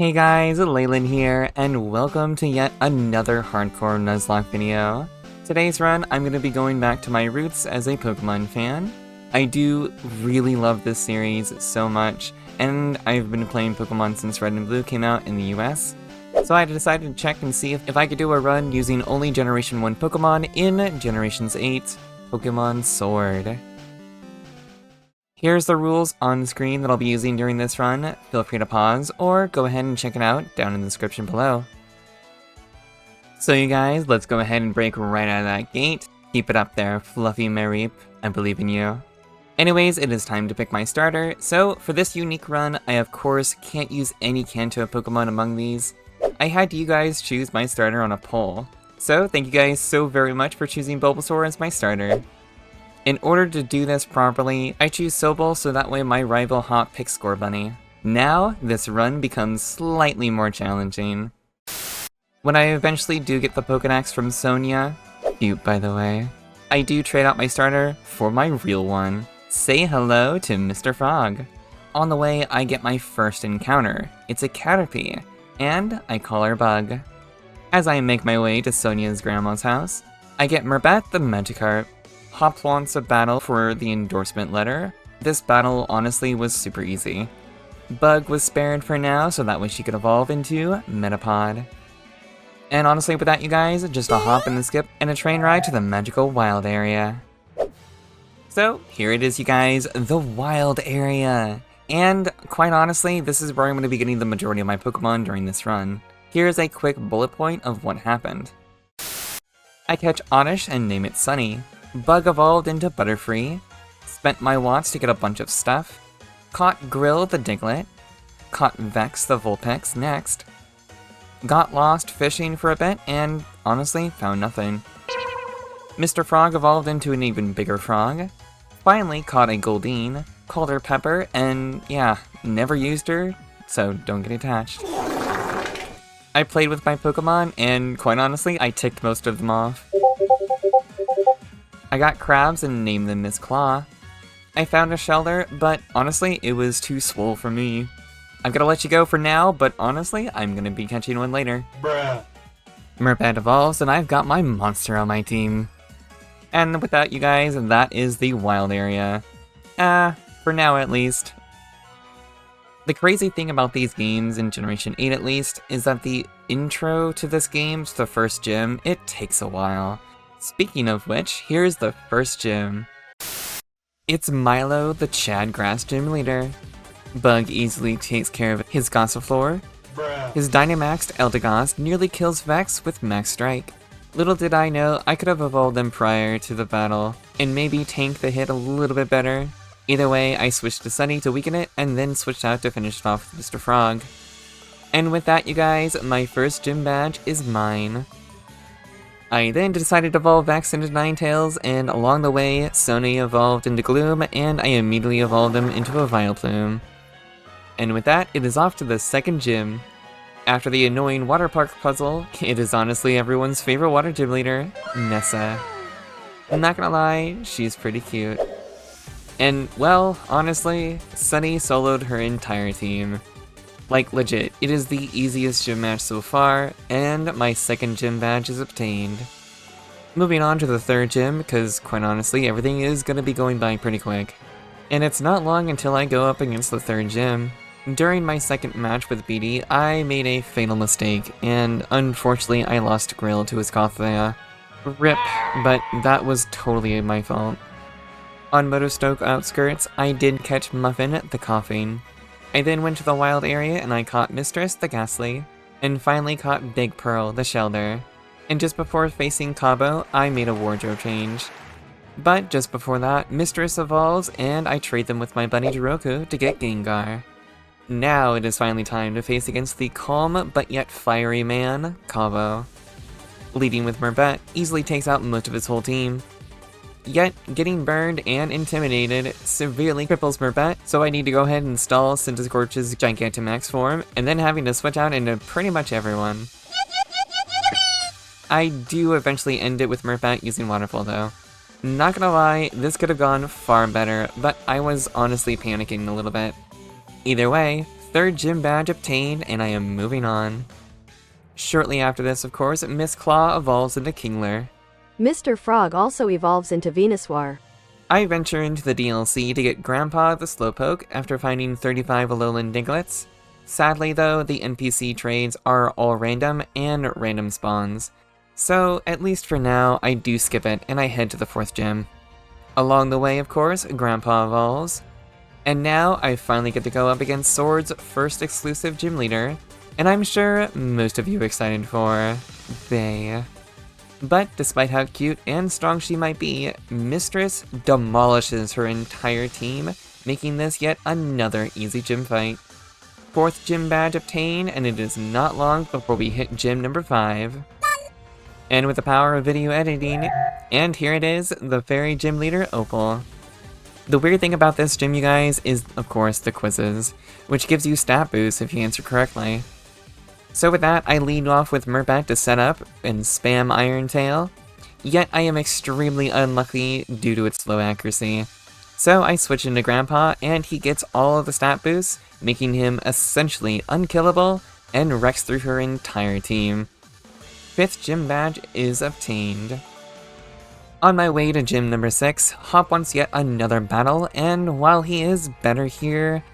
Hey guys, Leyland here, and welcome to yet another Hardcore Nuzlocke video. Today's run, I'm going to be going back to my roots as a Pokemon fan. I do really love this series so much, and I've been playing Pokemon since Red and Blue came out in the US. So I decided to check and see if I could do a run using only Generation 1 Pokemon in Generations 8 Pokémon Sword. Here's the rules on screen that I'll be using during this run. Feel free to pause or go ahead and check it out down in the description below. So you guys, let's go ahead and break right out of that gate. Keep it up there, Fluffy Mareep. I believe in you. Anyways, it is time to pick my starter. So for this unique run, I of course can't use any Kanto Pokemon among these. I had you guys choose my starter on a poll. So thank you guys so very much for choosing Bulbasaur as my starter. In order to do this properly, I choose Sobol so that way my rival Hop picks Scorbunny. Now, this run becomes slightly more challenging. When I eventually do get the Pokédex from Sonia, cute by the way, I do trade out my starter for my real one. Say hello to Mr. Frog. On the way, I get my first encounter. It's a Caterpie, and I call her Bug. As I make my way to Sonia's grandma's house, I get Merbat the Magikarp. Hop wants a battle for the endorsement letter. This battle honestly was super easy. Bug was spared for now so that way she could evolve into Metapod. And honestly with that you guys, just a hop and a skip and a train ride to the magical wild area. So here it is you guys, the wild area. And quite honestly, this is where I'm going to be getting the majority of my Pokemon during this run. Here's a quick bullet point of what happened. I catch Oddish and name it Sunny. Bug evolved into Butterfree, spent my Watts to get a bunch of stuff, caught Grill the Diglett, caught Vex the Vulpix next, got lost fishing for a bit, and honestly found nothing. Mr. Frog evolved into an even bigger frog, finally caught a Goldeen, called her Pepper, and yeah, never used her, so don't get attached. I played with my Pokemon, and quite honestly, I ticked most of them off. I got crabs and named them Miss Claw. I found a Shelter, but honestly, it was too swole for me. I'm gonna let you go for now, but honestly, I'm gonna be catching one later. Bruh. Merbat evolves, and I've got my monster on my team. And with that, you guys, that is the wild area. For now at least. The crazy thing about these games, in Generation 8 at least, is that the intro to this game, to the first gym, it takes a while. Speaking of which, here's the first gym. It's Milo, the Chad Grass gym leader. Bug easily takes care of his Gossifleur. His Dynamaxed Eldegoss nearly kills Vex with Max Strike. Little did I know, I could have evolved them prior to the battle, and maybe tank the hit a little bit better. Either way, I switched to Sunny to weaken it, and then switched out to finish it off with Mr. Frog. And with that, you guys, my first gym badge is mine. I then decided to evolve Vex into Ninetales, and along the way, Sonia evolved into Gloom, and I immediately evolved him into a Vileplume. And with that, it is off to the second gym. After the annoying water park puzzle, it is honestly everyone's favorite water gym leader, Nessa. I'm not gonna lie, she's pretty cute. And, well, honestly, Sunny soloed her entire team. Like, legit, it is the easiest gym match so far, and my second gym badge is obtained. Moving on to the third gym, because quite honestly, everything is gonna be going by pretty quick. And it's not long until I go up against the third gym. During my second match with BD, I made a fatal mistake, and unfortunately I lost Grill to his Gothia. RIP, but that was totally my fault. On Motostoke outskirts, I did catch Muffin the Coughing. I then went to the wild area and I caught Mistress the Ghastly, and finally caught Big Pearl the Shelter. And just before facing Cabo, I made a wardrobe change. But just before that, Mistress evolves and I trade them with my buddy Jiroku to get Gengar. Now it is finally time to face against the calm but yet fiery man, Cabo. Leading with Merbat easily takes out most of his whole team. Yet, getting burned and intimidated severely cripples Merbat, so I need to go ahead and install Centiskorch's Gigantamax form, and then having to switch out into pretty much everyone. I do eventually end it with Merbat using Waterfall though. Not gonna lie, this could have gone far better, but I was honestly panicking a little bit. Either way, third gym badge obtained, and I am moving on. Shortly after this, of course, Miss Claw evolves into Kingler. Mr. Frog also evolves into Venusaur. I venture into the DLC to get Grandpa the Slowpoke after finding 35 Alolan Dinglets. Sadly though, the NPC trades are all random and random spawns. So, at least for now, I do skip it and I head to the 4th gym. Along the way, of course, Grandpa evolves. And now I finally get to go up against Sword's first exclusive gym leader, and I'm sure most of you are excited for Bay. But despite how cute and strong she might be, Mistress demolishes her entire team, making this yet another easy gym fight. 4th gym badge obtained, and it is not long before we hit gym number 5. And with the power of video editing, and here it is, the fairy gym leader, Opal. The weird thing about this gym, you guys, is of course the quizzes, which gives you stat boosts if you answer correctly. So with that, I lead off with Murbat to set up and spam Iron Tail, yet I am extremely unlucky due to its low accuracy. So I switch into Grandpa, and he gets all of the stat boosts, making him essentially unkillable, and wrecks through her entire team. 5th gym badge is obtained. On my way to gym number 6, Hop wants yet another battle, and while he is better here,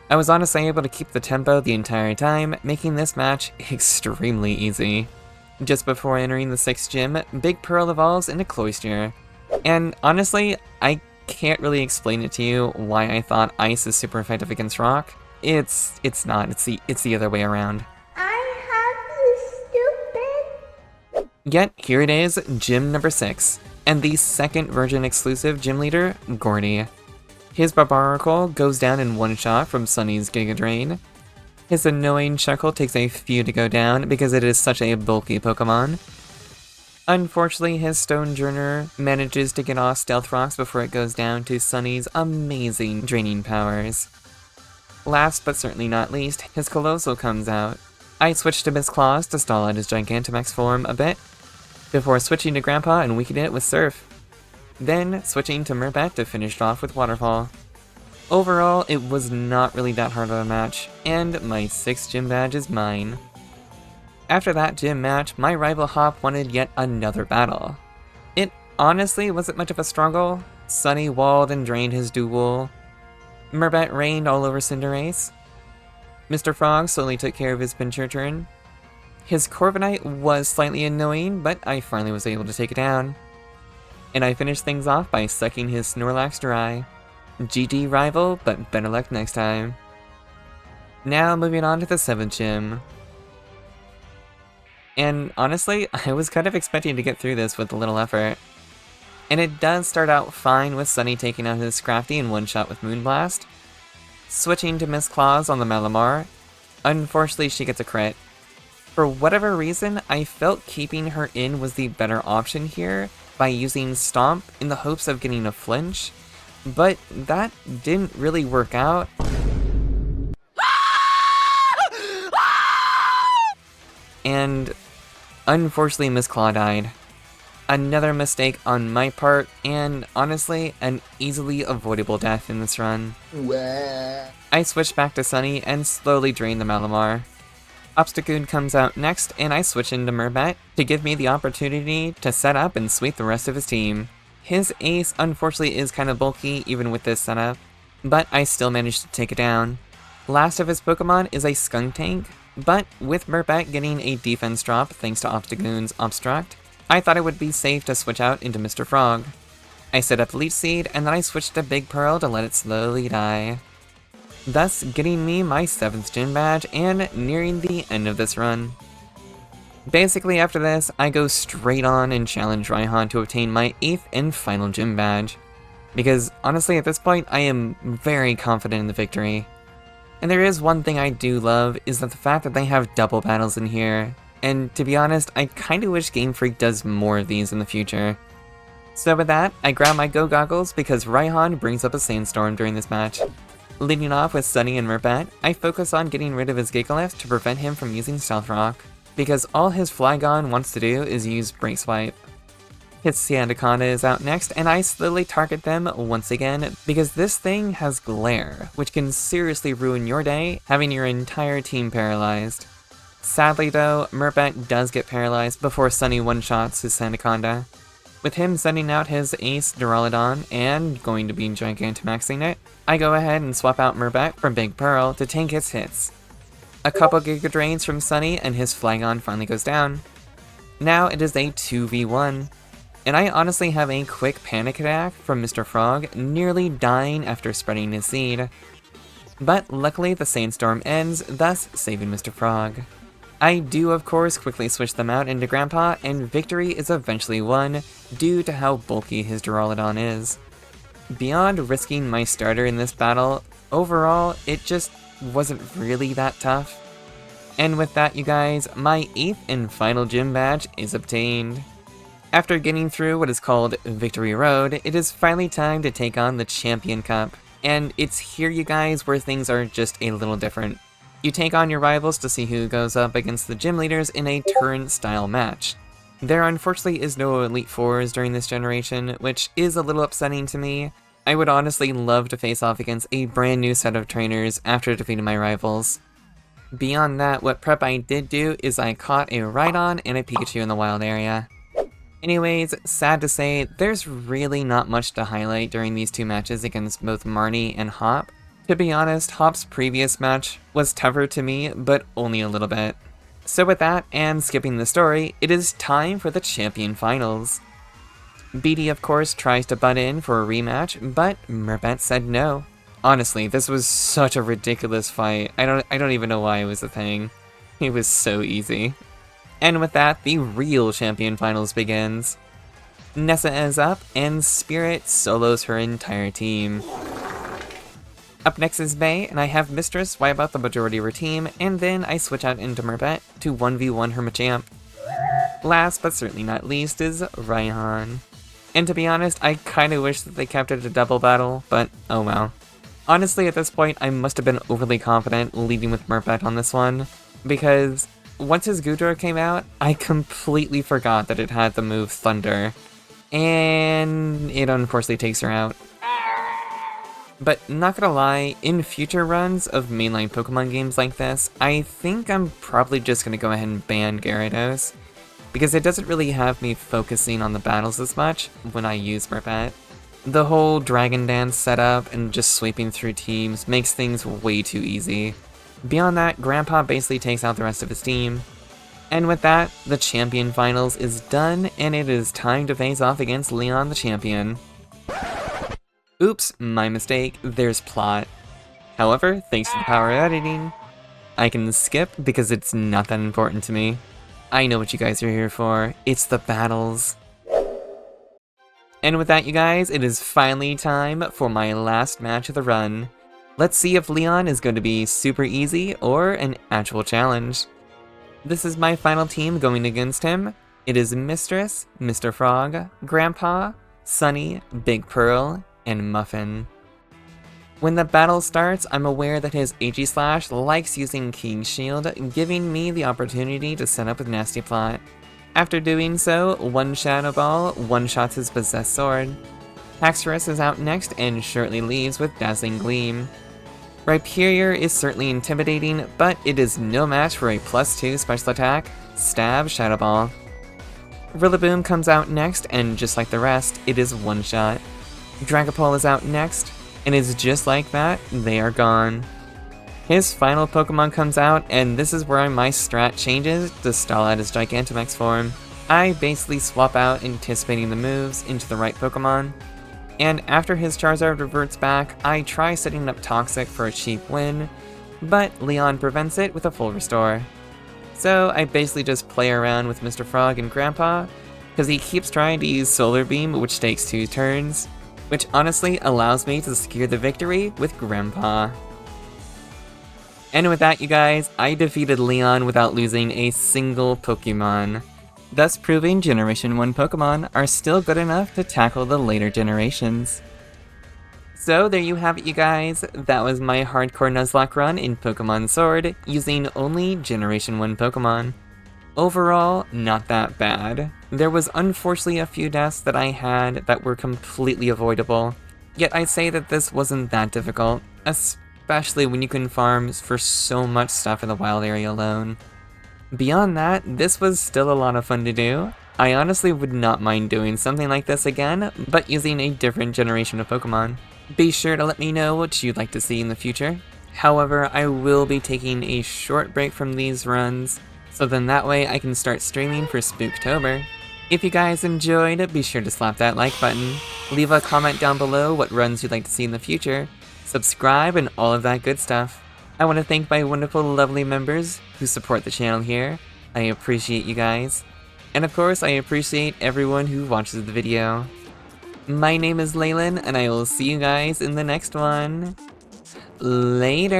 I was honestly able to keep the tempo the entire time, making this match extremely easy. Just before entering the 6th gym, Big Pearl evolves into Cloyster. And honestly, I can't really explain it to you why I thought Ice is super effective against Rock. It's not, it's the other way around. Yet, here it is, gym number 6, and the 2nd version exclusive gym leader, Gordy. His Barbaracle goes down in one shot from Sunny's Giga Drain. His annoying Shuckle takes a few to go down because it is such a bulky Pokemon. Unfortunately, his Stonejourner manages to get off Stealth Rocks before it goes down to Sunny's amazing draining powers. Last but certainly not least, his Colossal comes out. I switch to Miss Claws to stall out his Gigantamax form a bit, before switching to Grandpa and weakening it with Surf. Then switching to Murbat to finish off with Waterfall. Overall, it was not really that hard of a match, and my 6th gym badge is mine. After that gym match, my rival Hop wanted yet another battle. It honestly wasn't much of a struggle. Sunny walled and drained his duel. Murbat rained all over Cinderace. Mr. Frog slowly took care of his pincher turn. His Corviknight was slightly annoying, but I finally was able to take it down. And I finished things off by sucking his Snorlax dry. GG rival, but better luck next time. Now moving on to the 7th gym. And honestly, I was kind of expecting to get through this with a little effort. And it does start out fine with Sunny taking out his Scrafty in one shot with Moonblast. Switching to Miss Claws on the Malamar. Unfortunately, she gets a crit. For whatever reason, I felt keeping her in was the better option here by using Stomp in the hopes of getting a flinch, but that didn't really work out. And unfortunately, Miss Claw died. Another mistake on my part, and honestly, an easily avoidable death in this run. I switch back to Sunny and slowly drain the Malamar. Obstagoon comes out next, and I switch into Murbat to give me the opportunity to set up and sweep the rest of his team. His ace unfortunately is kind of bulky even with this setup, but I still managed to take it down. Last of his Pokemon is a Skuntank, but with Murbat getting a defense drop thanks to Obstagoon's Obstruct, I thought it would be safe to switch out into Mr. Frog. I set up Leech Seed, and then I switched to Big Pearl to let it slowly die. Thus getting me my 7th gym badge and nearing the end of this run. Basically after this, I go straight on and challenge Raihan to obtain my 8th and final gym badge. Because honestly at this point, I am very confident in the victory. And there is one thing I do love, is that the fact that they have double battles in here. And to be honest, I kinda wish Game Freak does more of these in the future. So with that, I grab my Go Goggles because Raihan brings up a Sandstorm during this match. Leading off with Sunny and Murbat, I focus on getting rid of his Gigalith to prevent him from using Stealth Rock, because all his Flygon wants to do is use Break Swipe. His Sandaconda is out next, and I slowly target them once again because this thing has Glare, which can seriously ruin your day, having your entire team paralyzed. Sadly though, Murpet does get paralyzed before Sunny one-shots his Sandaconda. With him sending out his ace Duraludon and going to be Gigantamaxing it, I go ahead and swap out Murpet for Big Pearl to tank its hits. A couple Giga Drains from Sunny and his Flygon finally goes down. Now it is a 2v1. And I honestly have a quick panic attack from Mr. Frog, nearly dying after spreading his seed. But luckily the Sandstorm ends, thus saving Mr. Frog. I do of course quickly switch them out into Grandpa, and victory is eventually won due to how bulky his Duraludon is. Beyond risking my starter in this battle, overall it just wasn't really that tough. And with that you guys, my 8th and final gym badge is obtained. After getting through what is called Victory Road, it is finally time to take on the Champion Cup. And it's here you guys where things are just a little different. You take on your rivals to see who goes up against the gym leaders in a turn-style match. There unfortunately is no Elite Fours during this generation, which is a little upsetting to me. I would honestly love to face off against a brand new set of trainers after defeating my rivals. Beyond that, what prep I did do is I caught a Rhydon and a Pikachu in the wild area. Anyways, sad to say, there's really not much to highlight during these two matches against both Marnie and Hop. To be honest, Hop's previous match was tougher to me, but only a little bit. So with that, and skipping the story, it is time for the Champion Finals. BD of course tries to butt in for a rematch, but Murpet said no. Honestly, this was such a ridiculous fight, I don't even know why it was a thing. It was so easy. And with that, the real Champion Finals begins. Nessa is up, and Spirit solos her entire team. Up next is May, and I have Mistress wipe out the majority of her team, and then I switch out into Murpet to 1v1 her Machamp. Last but certainly not least is Raihan. And to be honest, I kinda wish that they kept it a double battle, but oh well. Honestly, at this point, I must have been overly confident leading with Murpet on this one, because once his Goodra came out, I completely forgot that it had the move Thunder, and it unfortunately takes her out. But not gonna lie, in future runs of mainline Pokemon games like this, I think I'm probably just gonna go ahead and ban Gyarados, because it doesn't really have me focusing on the battles as much when I use Murpet. The whole Dragon Dance setup and just sweeping through teams makes things way too easy. Beyond that, Grandpa basically takes out the rest of his team. And with that, the Champion Finals is done, and it is time to face off against Leon the Champion. Oops, my mistake, there's plot. However, thanks to the power of editing, I can skip because it's not that important to me. I know what you guys are here for, it's the battles. And with that you guys, it is finally time for my last match of the run. Let's see if Leon is going to be super easy or an actual challenge. This is my final team going against him. It is Mistress, Mr. Frog, Grandpa, Sunny, Big Pearl, and Muffin. When the battle starts, I'm aware that his Aegislash likes using King's Shield, giving me the opportunity to set up with Nasty Plot. After doing so, one Shadow Ball one-shots his Possessed Sword. Haxorus is out next and shortly leaves with Dazzling Gleam. Rhyperior is certainly intimidating, but it is no match for a +2 special attack, Stab Shadow Ball. Rillaboom comes out next, and just like the rest, it is one-shot. Dragapult is out next, and it's just like that, they are gone. His final Pokemon comes out, and this is where my strat changes to stall out his Gigantamax form. I basically swap out anticipating the moves into the right Pokemon, and after his Charizard reverts back, I try setting up Toxic for a cheap win, but Leon prevents it with a full restore. So I basically just play around with Mr. Frog and Grandpa, because he keeps trying to use Solar Beam, which takes 2 turns, which honestly allows me to secure the victory with Grandpa. And with that you guys, I defeated Leon without losing a single Pokemon, thus proving Generation 1 Pokémon are still good enough to tackle the later generations. So there you have it you guys, that was my hardcore Nuzlocke run in Pokémon Sword, using only Generation 1 Pokémon. Overall, not that bad. There was unfortunately a few deaths that I had that were completely avoidable, yet I'd say that this wasn't that difficult, especially when you can farm for so much stuff in the wild area alone. Beyond that, this was still a lot of fun to do. I honestly would not mind doing something like this again, but using a different generation of Pokemon. Be sure to let me know what you'd like to see in the future. However, I will be taking a short break from these runs, so then that way I can start streaming for Spooktober. If you guys enjoyed, be sure to slap that like button, leave a comment down below what runs you'd like to see in the future, subscribe, and all of that good stuff. I want to thank my wonderful, lovely members who support the channel here. I appreciate you guys. And of course, I appreciate everyone who watches the video. My name is Leyland, and I will see you guys in the next one. Later!